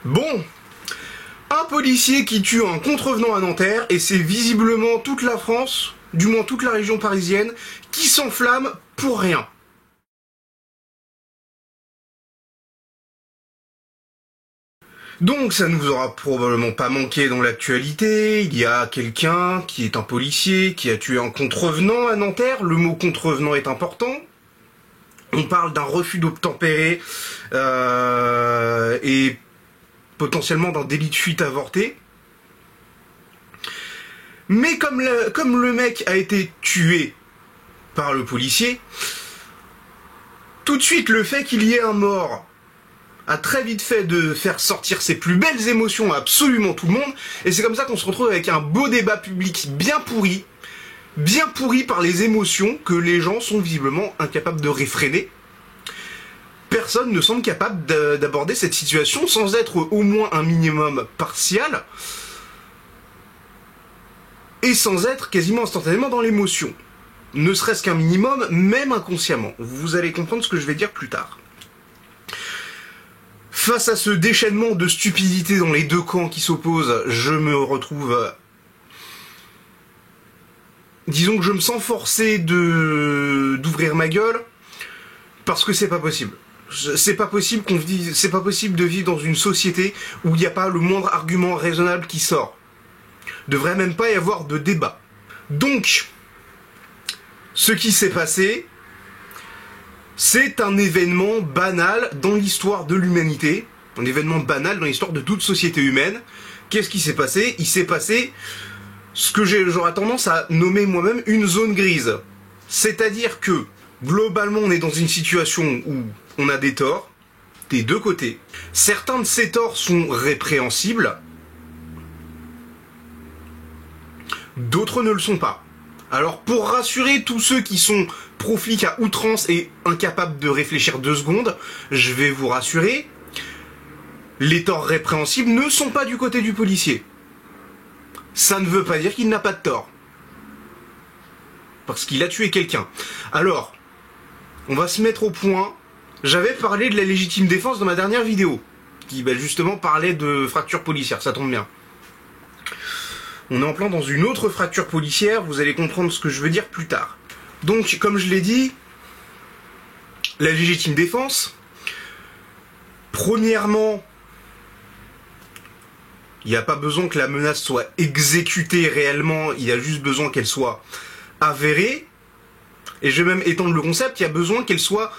Bon, un policier qui tue un contrevenant à Nanterre, et c'est visiblement toute la France, du moins toute la région parisienne, qui s'enflamme pour rien. Donc ça ne vous aura probablement pas manqué dans l'actualité, il y a quelqu'un qui est un policier qui a tué un contrevenant à Nanterre, le mot contrevenant est important. On parle d'un refus d'obtempérer et potentiellement d'un délit de fuite avorté. Mais comme le mec a été tué par le policier, tout de suite le fait qu'il y ait un mort a très vite fait de faire sortir ses plus belles émotions à absolument tout le monde, et c'est comme ça qu'on se retrouve avec un beau débat public bien pourri par les émotions que les gens sont visiblement incapables de réfréner. Personne ne semble capable d'aborder cette situation sans être au moins un minimum partial, et sans être quasiment instantanément dans l'émotion. Ne serait-ce qu'un minimum, même inconsciemment. Vous allez comprendre ce que je vais dire plus tard. Face à ce déchaînement de stupidité dans les deux camps qui s'opposent, je me retrouve... disons que je me sens forcé d'ouvrir ma gueule, parce que c'est pas possible. C'est pas possible de vivre dans une société où il n'y a pas le moindre argument raisonnable qui sort. Devrait même pas y avoir de débat. Donc, ce qui s'est passé, c'est un événement banal dans l'histoire de l'humanité, un événement banal dans l'histoire de toute société humaine. Qu'est-ce qui s'est passé? Il s'est passé ce que j'aurais tendance à nommer moi-même une zone grise. C'est-à-dire que, globalement, on est dans une situation où on a des torts, des deux côtés. Certains de ces torts sont répréhensibles, d'autres ne le sont pas. Alors pour rassurer tous ceux qui sont pro-flics à outrance et incapables de réfléchir 2 secondes, je vais vous rassurer, les torts répréhensibles ne sont pas du côté du policier. Ça ne veut pas dire qu'il n'a pas de tort. Parce qu'il a tué quelqu'un. Alors, on va se mettre au point. J'avais parlé de la légitime défense dans ma dernière vidéo, qui justement parlait de fracture policière, ça tombe bien. On est en plein dans une autre fracture policière, vous allez comprendre ce que je veux dire plus tard. Donc, comme je l'ai dit, la légitime défense, premièrement, il n'y a pas besoin que la menace soit exécutée réellement, il y a juste besoin qu'elle soit avérée, et je vais même étendre le concept, il y a besoin qu'elle soit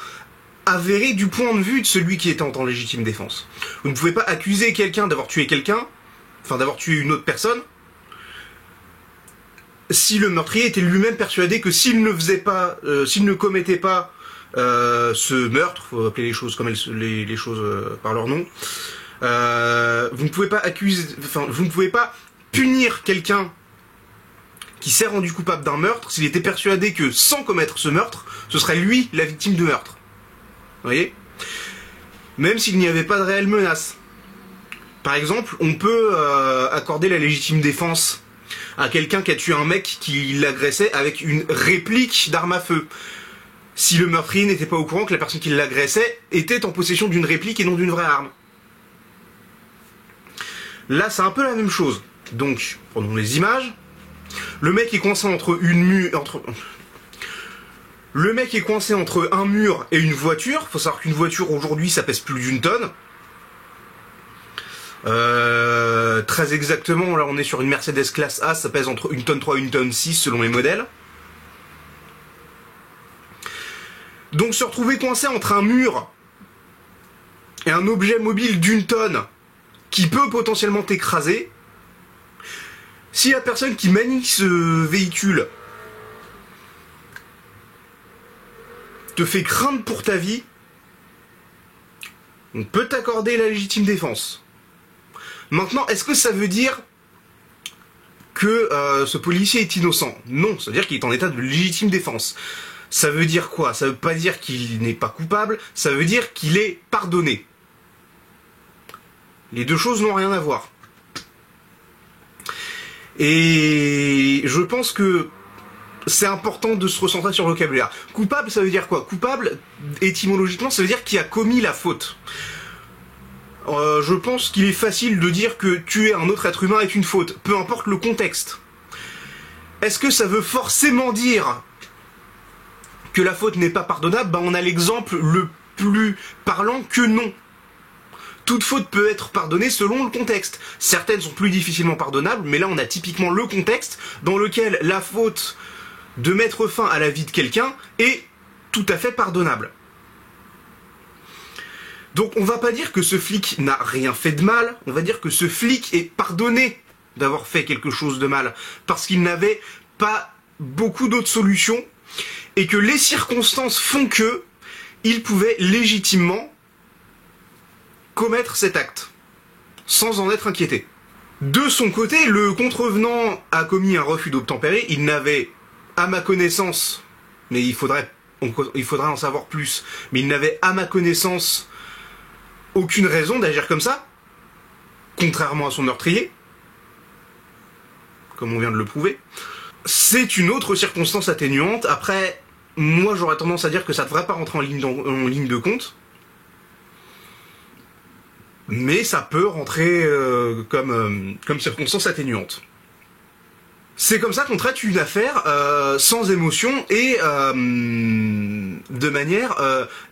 avérée du point de vue de celui qui est en légitime défense. Vous ne pouvez pas accuser quelqu'un d'avoir tué quelqu'un, enfin d'avoir tué une autre personne, si le meurtrier était lui-même persuadé que s'il ne commettait pas ce meurtre, faut appeler les choses comme les choses par leur nom, vous ne pouvez pas punir quelqu'un qui s'est rendu coupable d'un meurtre s'il était persuadé que sans commettre ce meurtre, ce serait lui la victime de meurtre. Vous voyez? Même s'il n'y avait pas de réelle menace. Par exemple, on peut accorder la légitime défense à quelqu'un qui a tué un mec qui l'agressait avec une réplique d'arme à feu. Si le meurtrier n'était pas au courant que la personne qui l'agressait était en possession d'une réplique et non d'une vraie arme. Là, c'est un peu la même chose. Donc, prenons les images. Le mec est coincé entre un mur et une voiture. Faut savoir qu'une voiture aujourd'hui, ça pèse plus d'1 tonne. Très exactement, là on est sur une Mercedes classe A, ça pèse entre 1 tonne 3 et 1 tonne 6 selon les modèles. Donc se retrouver coincé entre un mur et un objet mobile d'1 tonne qui peut potentiellement t'écraser, si la personne qui manie ce véhicule te fait craindre pour ta vie, on peut t'accorder la légitime défense. Maintenant, est-ce que ça veut dire que ce policier est innocent? Non, ça veut dire qu'il est en état de légitime défense. Ça veut dire quoi? Ça veut pas dire qu'il n'est pas coupable, ça veut dire qu'il est pardonné. Les deux choses n'ont rien à voir. Et je pense que c'est important de se recentrer sur le vocabulaire. Coupable, ça veut dire quoi? Coupable, étymologiquement, ça veut dire qui a commis la faute. Je pense qu'il est facile de dire que tuer un autre être humain est une faute, peu importe le contexte. Est-ce que ça veut forcément dire que la faute n'est pas pardonnable? On a l'exemple le plus parlant que non. Toute faute peut être pardonnée selon le contexte. Certaines sont plus difficilement pardonnables, mais là on a typiquement le contexte dans lequel la faute de mettre fin à la vie de quelqu'un est tout à fait pardonnable. Donc on va pas dire que ce flic n'a rien fait de mal, on va dire que ce flic est pardonné d'avoir fait quelque chose de mal, parce qu'il n'avait pas beaucoup d'autres solutions, et que les circonstances font que il pouvait légitimement commettre cet acte, sans en être inquiété. De son côté, le contrevenant a commis un refus d'obtempérer, il n'avait, à ma connaissance, mais il faudrait en savoir plus, mais il n'avait, à ma connaissance, aucune raison d'agir comme ça, contrairement à son meurtrier, comme on vient de le prouver. C'est une autre circonstance atténuante. Après, moi j'aurais tendance à dire que ça ne devrait pas rentrer en ligne de compte, mais ça peut rentrer comme circonstance atténuante. C'est comme ça qu'on traite une affaire sans émotion et de manière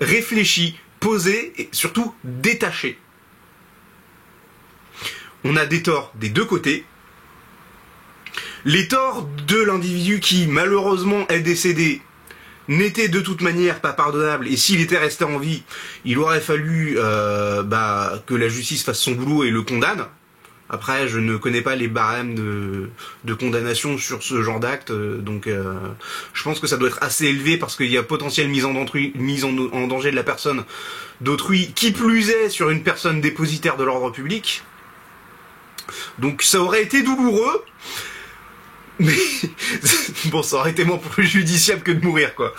réfléchie, posée et surtout détachée. On a des torts des deux côtés. Les torts de l'individu qui malheureusement est décédé n'étaient de toute manière pas pardonnables, et s'il était resté en vie, il aurait fallu que la justice fasse son boulot et le condamne. Après, je ne connais pas les barèmes de condamnation sur ce genre d'acte, donc je pense que ça doit être assez élevé parce qu'il y a potentielle mise en danger de la personne d'autrui, qui plus est sur une personne dépositaire de l'ordre public. Donc ça aurait été douloureux, mais bon, ça aurait été moins préjudiciable que de mourir, quoi.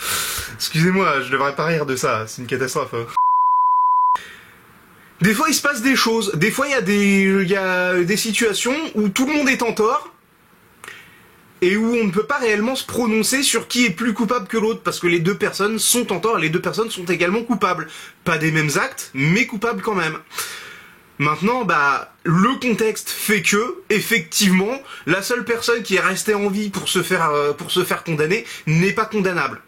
Excusez-moi, je devrais pas rire de ça, c'est une catastrophe. Hein. Des fois, il se passe des choses. Des fois, il y a des situations où tout le monde est en tort et où on ne peut pas réellement se prononcer sur qui est plus coupable que l'autre, parce que les deux personnes sont en tort et les deux personnes sont également coupables. Pas des mêmes actes, mais coupables quand même. Maintenant, le contexte fait que, effectivement, la seule personne qui est restée en vie pour se faire condamner n'est pas condamnable.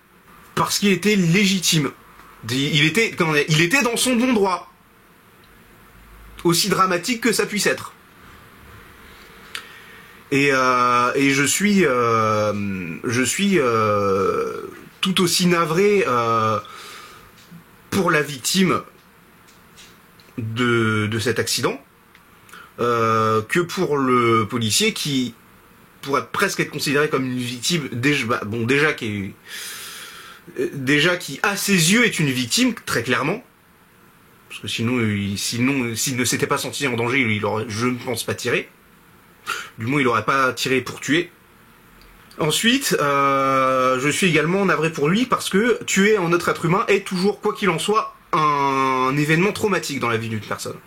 Parce qu'il était légitime. Il était dans son bon droit. Aussi dramatique que ça puisse être. Et je suis tout aussi navré pour la victime de cet accident que pour le policier qui pourrait presque être considéré comme une victime déjà qui à ses yeux est une victime très clairement. Parce que sinon, s'il ne s'était pas senti en danger, il aurait, je ne pense pas, tiré. Du moins, il n'aurait pas tiré pour tuer. Ensuite, je suis également navré pour lui parce que tuer un autre être humain est toujours, quoi qu'il en soit, un événement traumatique dans la vie d'une personne.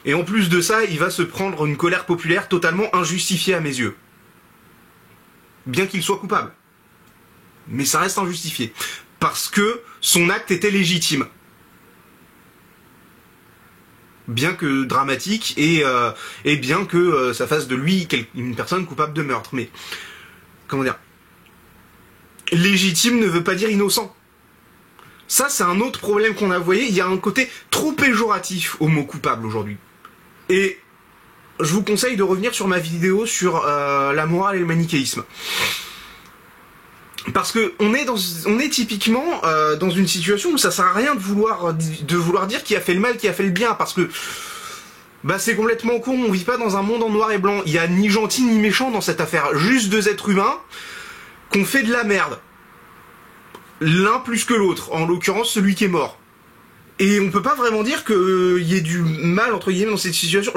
Et en plus de ça, il va se prendre une colère populaire totalement injustifiée à mes yeux. Bien qu'il soit coupable. Mais ça reste injustifié. Parce que son acte était légitime. Bien que dramatique, et bien que ça fasse de lui une personne coupable de meurtre. Mais, comment dire, légitime ne veut pas dire innocent. Ça, c'est un autre problème qu'on a, vous voyez, il y a un côté trop péjoratif au mot coupable aujourd'hui. Et je vous conseille de revenir sur ma vidéo sur la morale et le manichéisme. Parce que on est typiquement dans une situation où ça sert à rien de vouloir dire qui a fait le mal, qui a fait le bien, parce que c'est complètement con, on vit pas dans un monde en noir et blanc, il y a ni gentil ni méchant dans cette affaire, juste deux êtres humains qu'on fait de la merde. L'un plus que l'autre, en l'occurrence celui qui est mort. Et on peut pas vraiment dire qu'il y ait du mal entre guillemets dans cette situation.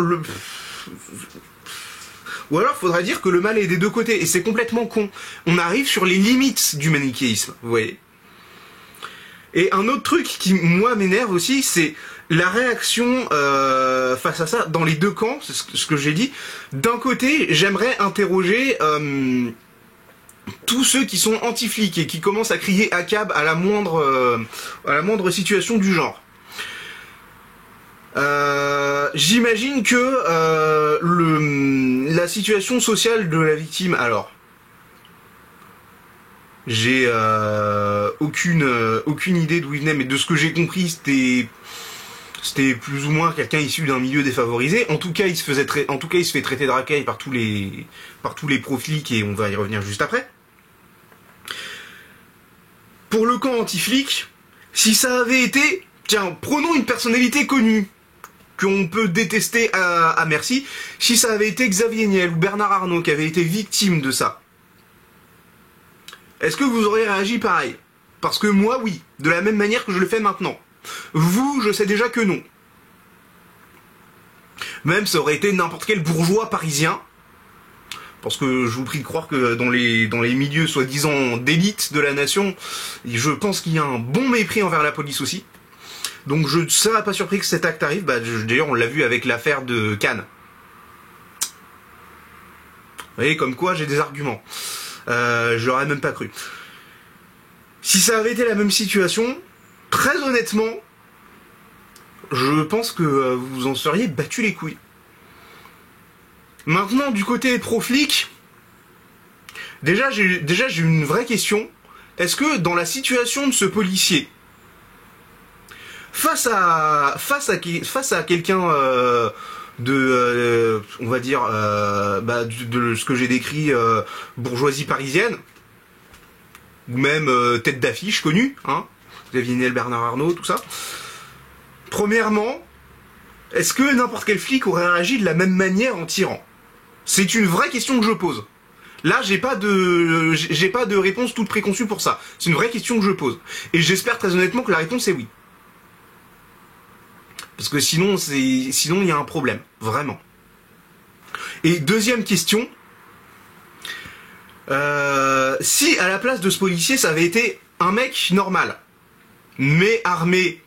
Ou alors, faudrait dire que le mal est des deux côtés, et c'est complètement con. On arrive sur les limites du manichéisme, vous voyez. Et un autre truc qui, moi, m'énerve aussi, c'est la réaction face à ça, dans les deux camps, c'est ce que j'ai dit. D'un côté, j'aimerais interroger tous ceux qui sont anti-flics et qui commencent à crier ACAB à la moindre situation du genre. J'imagine que la situation sociale de la victime, alors, j'ai aucune idée d'où il venait, mais de ce que j'ai compris, c'était plus ou moins quelqu'un issu d'un milieu défavorisé. En tout cas, il se fait traiter de racaille par tous les pro-flics, et on va y revenir juste après. Pour le camp anti-flic, si ça avait été, tiens, prenons une personnalité connue qu'on peut détester à merci, si ça avait été Xavier Niel ou Bernard Arnault qui avaient été victimes de ça, est-ce que vous auriez réagi pareil? Parce que moi, oui, de la même manière que je le fais maintenant. Vous, je sais déjà que non. Même ça aurait été n'importe quel bourgeois parisien, parce que je vous prie de croire que dans les milieux soi-disant d'élite de la nation, je pense qu'il y a un bon mépris envers la police aussi. Donc je ne serais pas surpris que cet acte arrive. D'ailleurs, on l'a vu avec l'affaire de Cannes. Vous voyez, comme quoi j'ai des arguments. Je l'aurais même pas cru. Si ça avait été la même situation, très honnêtement, je pense que vous en seriez battu les couilles. Maintenant, du côté pro-flic, déjà j'ai une vraie question. Est-ce que dans la situation de ce policier, face à quelqu'un on va dire, de ce que j'ai décrit, bourgeoisie parisienne, ou même tête d'affiche connue, hein, Xavier Niel, Bernard Arnault, tout ça. Premièrement, est-ce que n'importe quel flic aurait réagi de la même manière en tirant? C'est une vraie question que je pose. Là, j'ai pas de réponse toute préconçue pour ça. C'est une vraie question que je pose. Et j'espère très honnêtement que la réponse est oui. Parce que sinon il y a un problème, vraiment. Et deuxième question, si à la place de ce policier, ça avait été un mec normal, mais armé.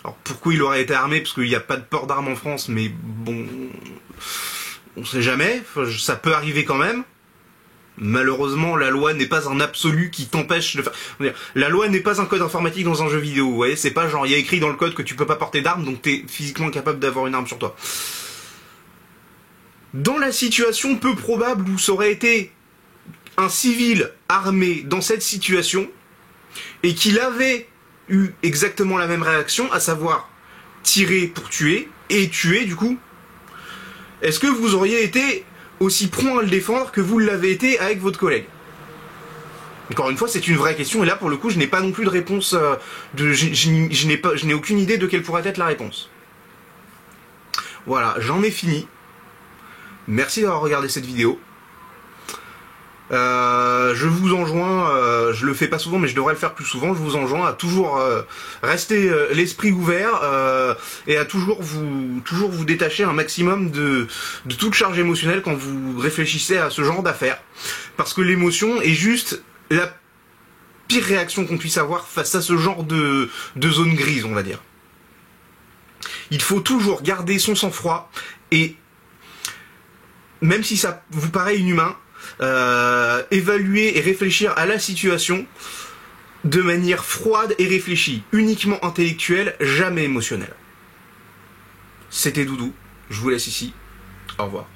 Alors pourquoi il aurait été armé? Parce qu'il n'y a pas de port d'armes en France, mais bon, on sait jamais, ça peut arriver quand même. Malheureusement, la loi n'est pas un absolu qui t'empêche de faire... La loi n'est pas un code informatique dans un jeu vidéo, vous voyez, c'est pas genre, il y a écrit dans le code que tu peux pas porter d'armes, donc t'es physiquement incapable d'avoir une arme sur toi. Dans la situation peu probable où ça aurait été un civil armé dans cette situation, et qu'il avait eu exactement la même réaction, à savoir tirer pour tuer, et tuer du coup, est-ce que vous auriez été aussi prompt à le défendre que vous l'avez été avec votre collègue? Encore une fois, c'est une vraie question, et là pour le coup je n'ai pas non plus de réponse, je n'ai aucune idée de quelle pourrait être la réponse. Voilà, j'en ai fini. Merci d'avoir regardé cette vidéo. Je vous enjoins, je le fais pas souvent mais je devrais le faire plus souvent, je vous enjoins à toujours rester l'esprit ouvert et à toujours vous détacher un maximum de toute charge émotionnelle quand vous réfléchissez à ce genre d'affaires. Parce que l'émotion est juste la pire réaction qu'on puisse avoir face à ce genre de zone grise, on va dire. Il faut toujours garder son sang-froid et même si ça vous paraît inhumain, évaluer et réfléchir à la situation de manière froide et réfléchie, uniquement intellectuelle, jamais émotionnelle. C'était Doudou, je vous laisse ici, au revoir.